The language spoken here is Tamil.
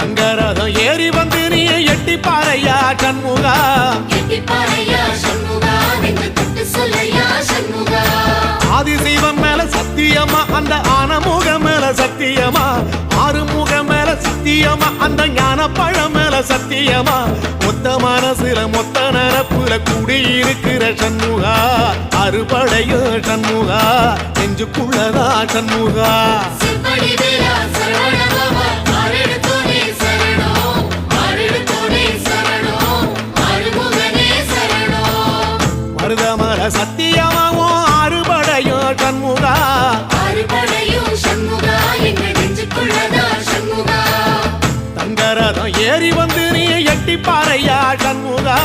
தங்கரதம் ஏறி வந்து நீ எட்டி பாறையா சண்முகா ஆதிசைவம் மேல சத்தியமா அந்த ஆனமுகம் மேல சத்தியமா ஆறுமுகம் மேல சத்தியமா அந்த ஞான பழம் மேல சத்தியமா மொத்த மனசுல மொத்த நரப்புல கூடியிருக்கிற சண்முகா அறுபடையோ சண்முகா நெஞ்சுக்குள்ளதா சண்முகா மருதமர சத்தியமாவோ அறுபடையோ சண்முகா தங்கரதம் ஏறி வந்து நீ எட்டி பாறையா சண்முகா